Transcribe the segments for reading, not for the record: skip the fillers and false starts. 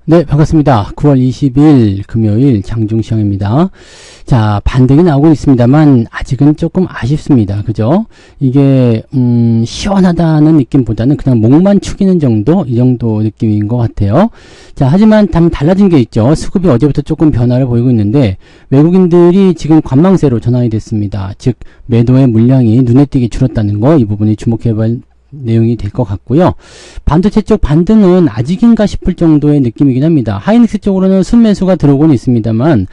네, 반갑습니다. 9월 20일 금요일 장중시황입니다. 자, 반등이 나오고 있습니다만 아직은 조금 아쉽습니다. 그죠? 이게 시원하다는 느낌보다는 그냥 목만 축이는 정도, 이 정도 느낌인 것 같아요. 자, 하지만 달라진 게 있죠. 수급이 어제부터 조금 변화를 보이고 있는데 외국인들이 지금 관망세로 전환이 됐습니다. 즉 매도의 물량이 눈에 띄게 줄었다는 거, 이 부분이 주목해볼 내용이 될 것 같고요. 반도체 쪽 반등은 아직인가 싶을 정도의 느낌이긴 합니다. 하이닉스 쪽으로는 순매수가 들어오고는 있습니다만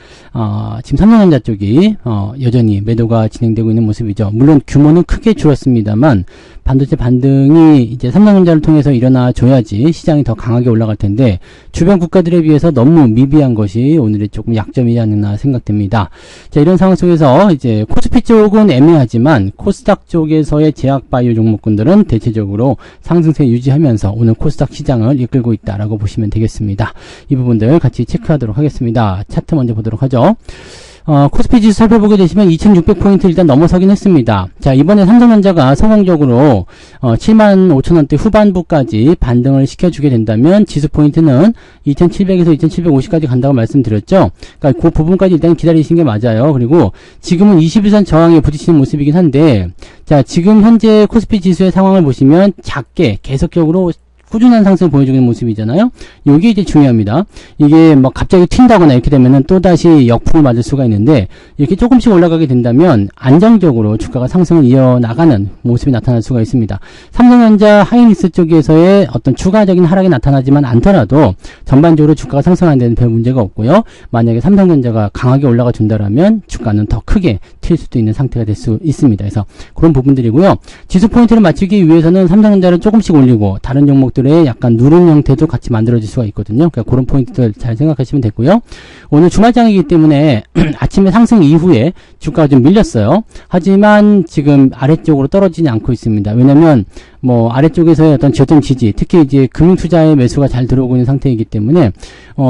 지금 삼성전자 쪽이 여전히 매도가 진행되고 있는 모습이죠. 물론 규모는 크게 줄었습니다만 반도체 반등이 이제 삼성전자를 통해서 일어나 줘야지 시장이 더 강하게 올라갈 텐데 주변 국가들에 비해서 너무 미비한 것이 오늘의 조금 약점이지 않나 생각됩니다. 자, 이런 상황 속에서 이제 코스피 쪽은 애매하지만 코스닥 쪽에서의 제약바이오 종목군들은 대체적으로 상승세 유지하면서 오늘 코스닥 시장을 이끌고 있다라고 보시면 되겠습니다. 이 부분들 같이 체크하도록 하겠습니다. 차트 먼저 보도록 하죠. 코스피 지수 살펴보게 되시면 2600포인트 일단 넘어서긴 했습니다. 자, 이번에 삼성전자가 성공적으로 75,000원대 후반부까지 반등을 시켜주게 된다면 지수 포인트는 2700에서 2750까지 간다고 말씀드렸죠. 그러니까 그 부분까지 일단 기다리신 게 맞아요. 그리고 지금은 21선 저항에 부딪히는 모습이긴 한데, 자, 지금 현재 코스피 지수의 상황을 보시면 작게 계속적으로 꾸준한 상승을 보여주는 모습이잖아요. 이게 이제 중요합니다. 이게 뭐 갑자기 튄다거나 이렇게 되면은 또다시 역풍을 맞을 수가 있는데, 이렇게 조금씩 올라가게 된다면 안정적으로 주가가 상승을 이어나가는 모습이 나타날 수가 있습니다. 삼성전자 하이닉스 쪽에서의 어떤 추가적인 하락이 나타나지만 않더라도 전반적으로 주가가 상승하는 데는 별 문제가 없고요. 만약에 삼성전자가 강하게 올라가 준다라면 주가는 더 크게 튈 수도 있는 상태가 될 수 있습니다. 그래서 그런 부분들이고요. 지수 포인트를 맞추기 위해서는 삼성전자를 조금씩 올리고 다른 종목들 약간 누른 형태도 같이 만들어질 수가 있거든요. 그러니까 그런 포인트들 잘 생각하시면 되고요. 오늘 주말장이기 때문에 아침에 상승 이후에 주가가 좀 밀렸어요. 하지만 지금 아래쪽으로 떨어지지 않고 있습니다. 왜냐면 뭐 아래쪽에서의 어떤 지었던 지지, 특히 이제 금융투자의 매수가 잘 들어오고 있는 상태이기 때문에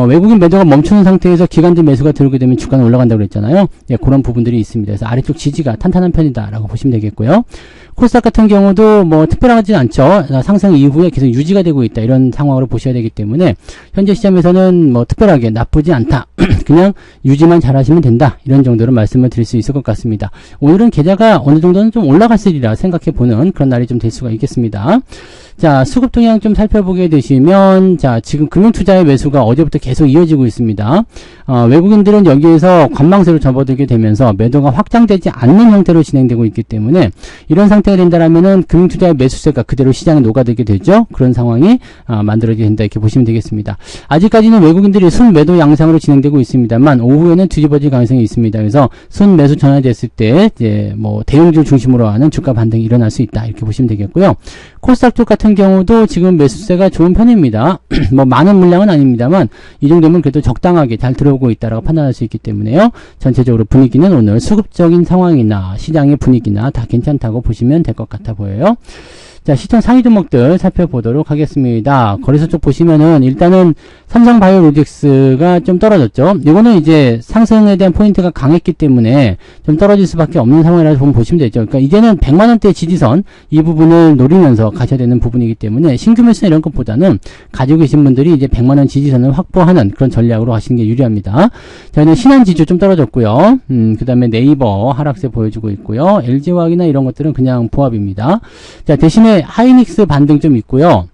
외국인 매도가 멈추는 상태에서 기관들 매수가 들어오게 되면 주가는 올라간다고 그랬잖아요. 예, 그런 부분들이 있습니다. 그래서 아래쪽 지지가 탄탄한 편이다라고 보시면 되겠고요. 코스닥 같은 경우도 뭐 특별하진 않죠. 상승 이후에 계속 유지가 되고 있다, 이런 상황으로 보셔야 되기 때문에 현재 시점에서는 뭐 특별하게 나쁘지 않다, 그냥 유지만 잘하시면 된다, 이런 정도로 말씀을 드릴 수 있을 것 같습니다. 오늘은 계좌가 어느 정도는 좀 올라갔으리라 생각해보는 그런 날이 좀 될 수가 있겠습니다. 자, 수급 동향 좀 살펴보게 되시면, 자, 지금 금융투자의 매수가 어제부터 계속 이어지고 있습니다. 외국인들은 여기에서 관망세로 접어들게 되면서 매도가 확장되지 않는 형태로 진행되고 있기 때문에 이런 상태가 된다라면은 금융투자의 매수세가 그대로 시장에 녹아들게 되죠. 그런 상황이 만들어지게 된다, 이렇게 보시면 되겠습니다. 아직까지는 외국인들이 순매도 양상으로 진행되고 있습니다만 오후에는 뒤집어질 가능성이 있습니다. 그래서 순매수 전환됐을 때 이제 뭐 대형주를 중심으로 하는 주가 반등이 일어날 수 있다, 이렇게 보시면 되겠고요. 코스닥 쪽 같은 경우도 지금 매수세가 좋은 편입니다. 뭐 많은 물량은 아닙니다만 이 정도면 그래도 적당하게 잘 들어오고 있다라고 판단할 수 있기 때문에요. 전체적으로 분위기는 오늘 수급적인 상황이나 시장의 분위기나 다 괜찮다고 보시면 될 것 같아 보여요. 자, 시총 상위 종목들 살펴보도록 하겠습니다. 거래소 쪽 보시면은 일단은 삼성바이오로직스가 좀 떨어졌죠. 이거는 이제 상승에 대한 포인트가 강했기 때문에 좀 떨어질 수밖에 없는 상황이라서 보시면 되죠. 그러니까 이제는 100만원대 지지선, 이 부분을 노리면서 가셔야 되는 부분이기 때문에 신규 매수나 이런 것보다는 가지고 계신 분들이 이제 100만원 지지선을 확보하는 그런 전략으로 하시는 게 유리합니다. 저희는 신한지주 좀 떨어졌고요. 그 다음에 네이버 하락세 보여주고 있고요. LG화학이나 이런 것들은 그냥 보합입니다. 자, 대신에 하이닉스 반등 좀 있고요.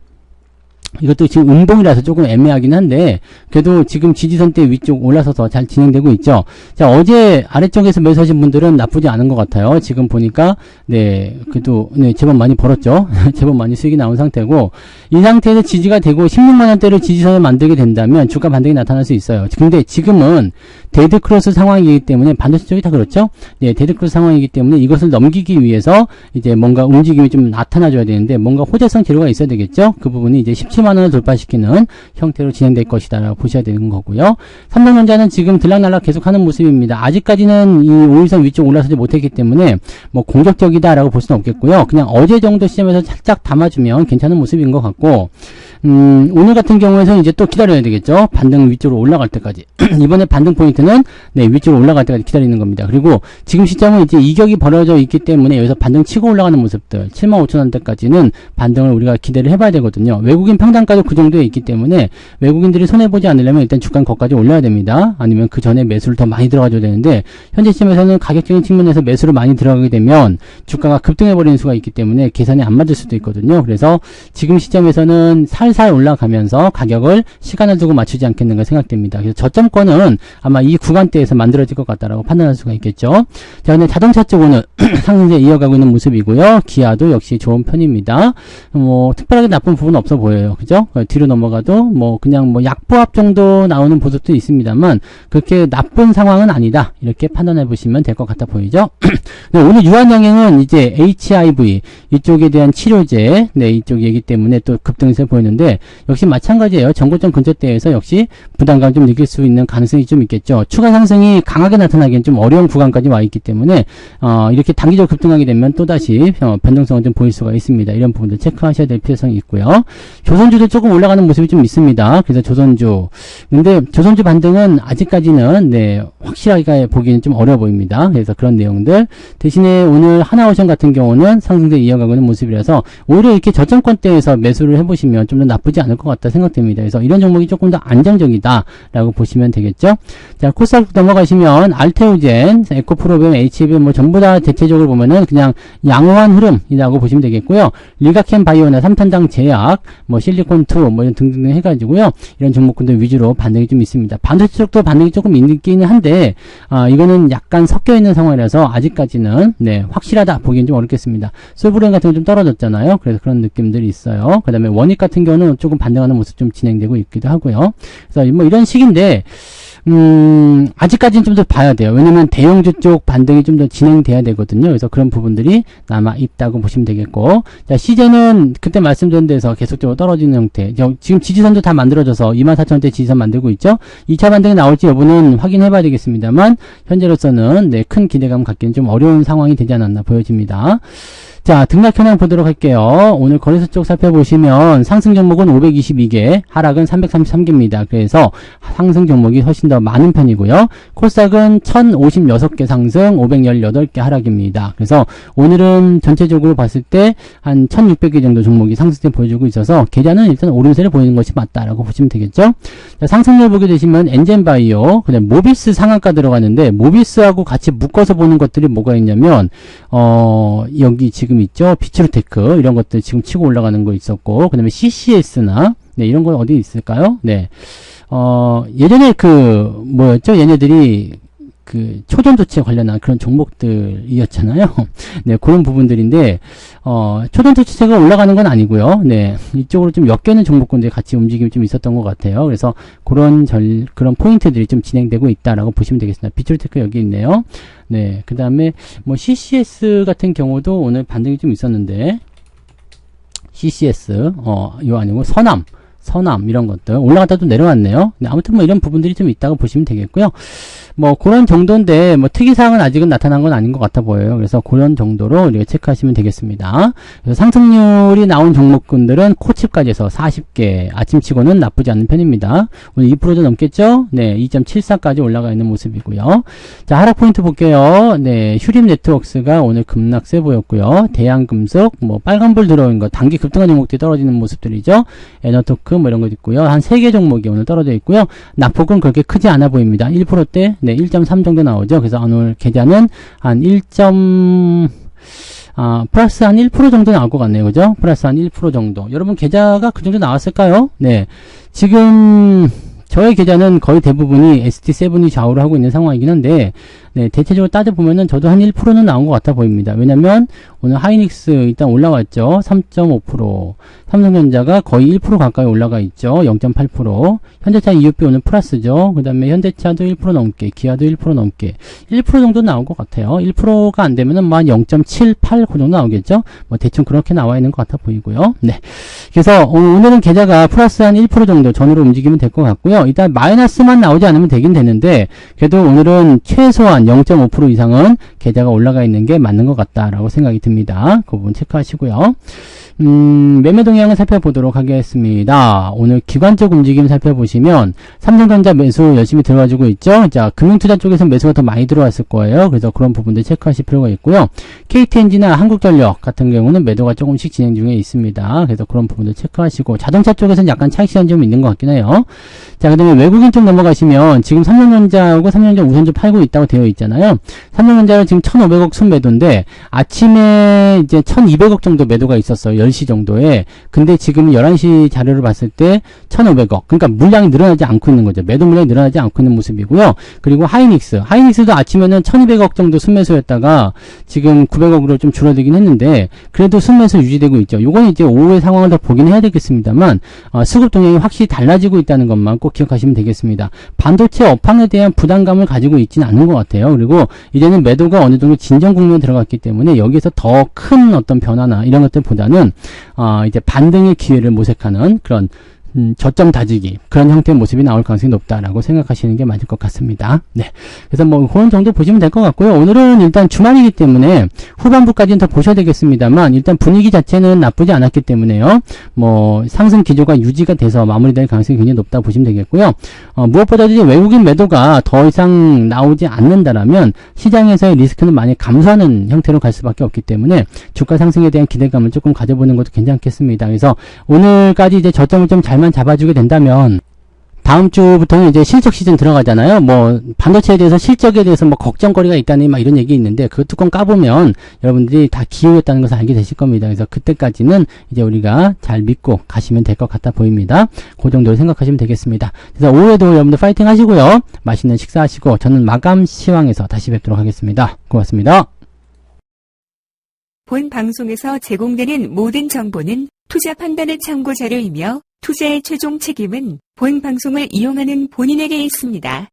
이것도 지금 음봉이라서 조금 애매하긴 한데 그래도 지금 지지선대 위쪽 올라서서 잘 진행되고 있죠. 자, 어제 아래쪽에서 매수하신 분들은 나쁘지 않은 것 같아요. 지금 보니까 그래도 제법 많이 벌었죠. 제법 많이 수익이 나온 상태고, 이 상태에서 지지가 되고 16만원대를 지지선을 만들게 된다면 주가 반등이 나타날 수 있어요. 근데 지금은 데드크로스 상황이기 때문에 반도체 쪽이 다 그렇죠. 네, 데드크로스 상황이기 때문에 이것을 넘기기 위해서 이제 뭔가 움직임이 좀 나타나줘야 되는데 뭔가 호재성 재료가 있어야 되겠죠. 그 부분이 이제 17만원을 돌파시키는 형태로 진행될 것이다 라고 보셔야 되는 거고요. 삼성전자는 지금 들락날락 계속하는 모습입니다. 아직까지는 이 5일선 위쪽 올라서지 못했기 때문에 뭐 공격적이다 라고 볼 수는 없겠고요. 그냥 어제 정도 시점에서 살짝 담아주면 괜찮은 모습인 것 같고, 오늘 같은 경우에는 이제 또 기다려야 되겠죠. 반등 위쪽으로 올라갈 때까지. 이번에 반등 포인트는 위쪽으로 올라갈 때까지 기다리는 겁니다. 그리고 지금 시점은 이제 이격이 벌어져 있기 때문에 여기서 반등 치고 올라가는 모습들 75,000원대까지는 반등을 우리가 기대를 해봐야 되거든요. 외국인 상단가도 그 정도에 있기 때문에 외국인들이 손해보지 않으려면 일단 주가는 거기까지 올려야 됩니다. 아니면 그 전에 매수를 더 많이 들어가줘야 되는데 현재 시점에서는 가격적인 측면에서 매수를 많이 들어가게 되면 주가가 급등해버리는 수가 있기 때문에 계산이 안 맞을 수도 있거든요. 그래서 지금 시점에서는 살살 올라가면서 가격을 시간을 두고 맞추지 않겠는가 생각됩니다. 그래서 저점권은 아마 이 구간대에서 만들어질 것 같다라고 판단할 수가 있겠죠. 자, 근데 자동차 쪽은 상승세 이어가고 있는 모습이고요. 기아도 역시 좋은 편입니다. 뭐 특별하게 나쁜 부분은 없어 보여요. 그죠? 뒤로 넘어가도 뭐 그냥 뭐 약보합 정도 나오는 모습도 있습니다만 그렇게 나쁜 상황은 아니다. 이렇게 판단해 보시면 될 것 같아 보이죠? 네, 오늘 유한 영향은 이제 HIV 이쪽에 대한 치료제 이쪽 얘기 때문에 또 급등세 보이는데 역시 마찬가지예요. 정고점 근처대에서 역시 부담감 좀 느낄 수 있는 가능성이 좀 있겠죠. 추가 상승이 강하게 나타나기엔 좀 어려운 구간까지 와 있기 때문에 이렇게 단기적으로 급등하게 되면 또다시 변동성은 좀 보일 수가 있습니다. 이런 부분들 체크하셔야 될 필요성이 있고요. 조선주도 조금 올라가는 모습이 좀 있습니다. 그래서 조선주 근데 조선주 반등은 아직까지는 확실하게 보기는 좀 어려워 보입니다. 그래서 그런 내용들 대신에 오늘 하나오션 같은 경우는 상승세 이어가고 있는 모습이라서 오히려 이렇게 저점권대에서 매수를 해보시면 좀 더 나쁘지 않을 것 같다 생각됩니다. 그래서 이런 종목이 조금 더 안정적이다 라고 보시면 되겠죠. 자, 코스닥 넘어가시면 알테오젠, 에코프로비움, HBM 뭐 전부 다 대체적으로 보면은 그냥 양호한 흐름이라고 보시면 되겠고요. 리가켄 바이오나 삼탄당 제약, 뭐 실리콘2 뭐 이런 등등 해가지고요. 이런 종목군들 위주로 반등이 좀 있습니다. 반도체 쪽도 반등이 조금 있기는 한데 이거는 약간 섞여 있는 상황이라서 아직까지는 확실하다 보기엔 좀 어렵겠습니다. 솔브렌 같은 거 좀 떨어졌잖아요. 그래서 그런 느낌들이 있어요. 그 다음에 원익 같은 경우는 조금 반등하는 모습 좀 진행되고 있기도 하고요. 그래서 뭐 이런 식인데 아직까지는 좀 더 봐야 돼요. 왜냐면 대형주 쪽 반등이 좀 더 진행돼야 되거든요. 그래서 그런 부분들이 남아 있다고 보시면 되겠고, 자, 시제는 그때 말씀드린 데서 계속적으로 떨어지는 형태. 지금 지지선도 다 만들어져서 24,000원대 지지선 만들고 있죠. 2차 반등이 나올지 여부는 확인해 봐야 되겠습니다만, 현재로서는 큰 기대감 갖기는 좀 어려운 상황이 되지 않았나 보여집니다. 자, 등락 현황 보도록 할게요. 오늘 거래소 쪽 살펴보시면 상승 종목은 522개, 하락은 333개입니다. 그래서 상승 종목이 훨씬 더 많은 편이고요. 코스닥은 1056개 상승, 518개 하락입니다. 그래서 오늘은 전체적으로 봤을 때 한 1600개 정도 종목이 상승세 보여주고 있어서 계좌는 일단 오름세를 보이는 것이 맞다라고 보시면 되겠죠. 자, 상승률 보게 되시면 엔젠바이오, 그다음 모비스 상한가 들어가는데 모비스하고 같이 묶어서 보는 것들이 뭐가 있냐면 여기 지금 있죠. 비츠루테크 이런 것들 지금 치고 올라가는 거 있었고, 그 다음에 CCS나 이런 건 어디 있을까요? 예전에 뭐였죠? 얘네들이 초전도체에 관련한 그런 종목들이었잖아요. 그런 부분들인데, 초전도체가 올라가는 건 아니고요. 이쪽으로 좀 엮여있는 종목군들이 같이 움직임이 좀 있었던 것 같아요. 그래서 그런 포인트들이 좀 진행되고 있다라고 보시면 되겠습니다. 비츠루테크 여기 있네요. 그 다음에, 뭐, CCS 같은 경우도 오늘 반등이 좀 있었는데, CCS, 이거 아니고, 서남, 이런 것들. 올라갔다도 내려왔네요. 아무튼 뭐 이런 부분들이 좀 있다고 보시면 되겠고요. 뭐 그런 정도인데 뭐 특이사항은 아직은 나타난 건 아닌 것 같아 보여요. 그래서 그런 정도로 이렇게 체크하시면 되겠습니다. 그래서 상승률이 나온 종목군들은 코칩까지 해서 40개, 아침치고는 나쁘지 않은 편입니다. 오늘 2%도 넘겠죠? 2.74까지 올라가 있는 모습이고요. 자, 하락 포인트 볼게요. 휴림 네트워크스가 오늘 급락세 보였고요. 대양금속, 뭐 빨간불 들어온 거, 단기 급등한 종목들이 떨어지는 모습들이죠. 에너토크 뭐 이런 거 있고요. 한 3개 종목이 오늘 떨어져 있고요. 낙폭은 그렇게 크지 않아 보입니다. 1%대 1.3 정도 나오죠. 그래서 오늘 계좌는 한 플러스 한 1% 정도 나올 것 같네요. 그죠? 플러스 한 1% 정도. 여러분 계좌가 그 정도 나왔을까요? 지금 저의 계좌는 거의 대부분이 ST7이 좌우를 하고 있는 상황이긴 한데, 대체적으로 따져보면은 저도 한 1%는 나온 것 같아 보입니다. 왜냐면 오늘 하이닉스 일단 올라왔죠. 3.5%. 삼성전자가 거의 1% 가까이 올라가 있죠. 0.8%. 현대차 EUP 오늘 플러스죠. 그 다음에 현대차도 1% 넘게, 기아도 1% 넘게. 1% 정도 나온 것 같아요. 1%가 안 되면은 뭐 한 0.78 그 정도 나오겠죠. 뭐 대충 그렇게 나와 있는 것 같아 보이고요. 그래서 오늘은 계좌가 플러스 한 1% 정도 전으로 움직이면 될 것 같고요. 일단 마이너스만 나오지 않으면 되긴 되는데, 그래도 오늘은 최소한 0.5% 이상은 계좌가 올라가 있는 게 맞는 것 같다라고 생각이 듭니다. 그 부분 체크하시고요. 매매 동향을 살펴보도록 하겠습니다. 오늘 기관적 움직임 살펴보시면 삼성전자 매수 열심히 들어가지고 있죠. 자, 금융투자 쪽에서 매수가 더 많이 들어왔을 거예요. 그래서 그런 부분들 체크하실 필요가 있고요. KTNG나 한국전력 같은 경우는 매도가 조금씩 진행 중에 있습니다. 그래서 그런 부분들 체크하시고, 자동차 쪽에서는 약간 차익 시간이 좀 있는 것 같긴 해요. 자, 그 다음에 외국인 쪽 넘어가시면 지금 삼성전자하고 삼성전자 우선주 팔고 있다고 되어 있잖아요. 삼성전자는 지금 1,500억 순매도인데 아침에 이제 1,200억 정도 매도가 있었어요. 10시 정도에. 근데 지금 11시 자료를 봤을 때 1,500억. 그러니까 물량이 늘어나지 않고 있는 거죠. 매도 물량이 늘어나지 않고 있는 모습이고요. 그리고 하이닉스도 아침에는 1,200억 정도 순매수였다가 지금 900억으로 좀 줄어들긴 했는데 그래도 순매수 유지되고 있죠. 요건 이제 오후의 상황을 더 보긴 해야 되겠습니다만 수급 동향이 확실히 달라지고 있다는 것만 꼭 기억하시면 되겠습니다. 반도체 업황에 대한 부담감을 가지고 있지는 않은 것 같아요. 그리고 이제는 매도가 어느 정도 진정 국면에 들어갔기 때문에 여기에서 더 큰 어떤 변화나 이런 것들보다는 이제 반등의 기회를 모색하는 그런 저점 다지기 그런 형태의 모습이 나올 가능성이 높다라고 생각하시는 게 맞을 것 같습니다. 네, 그래서 뭐 그런 정도 보시면 될 것 같고요. 오늘은 일단 주말이기 때문에 후반부까지는 더 보셔야 되겠습니다만 일단 분위기 자체는 나쁘지 않았기 때문에요. 뭐 상승 기조가 유지가 돼서 마무리될 가능성이 굉장히 높다 보시면 되겠고요. 무엇보다도 이제 외국인 매도가 더 이상 나오지 않는다라면 시장에서의 리스크는 많이 감소하는 형태로 갈 수밖에 없기 때문에 주가 상승에 대한 기대감을 조금 가져보는 것도 괜찮겠습니다. 그래서 오늘까지 이제 저점을 좀 잘만 잡아주게 된다면 다음 주부터는 이제 실적 시즌 들어가잖아요. 뭐 반도체에 대해서 실적에 대해서 뭐 걱정거리가 있다니 막 이런 얘기 있는데 그 뚜껑 까보면 여러분들이 다 기울였다는 것을 알게 되실 겁니다. 그래서 그때까지는 이제 우리가 잘 믿고 가시면 될 것 같아 보입니다. 그 정도로 생각하시면 되겠습니다. 그래서 오후에도 여러분들 파이팅 하시고요. 맛있는 식사하시고 저는 마감 시황에서 다시 뵙도록 하겠습니다. 고맙습니다. 본 방송에서 제공되는 모든 정보는 투자 판단의 참고 자료이며 투자의 최종 책임은 본 방송을 이용하는 본인에게 있습니다.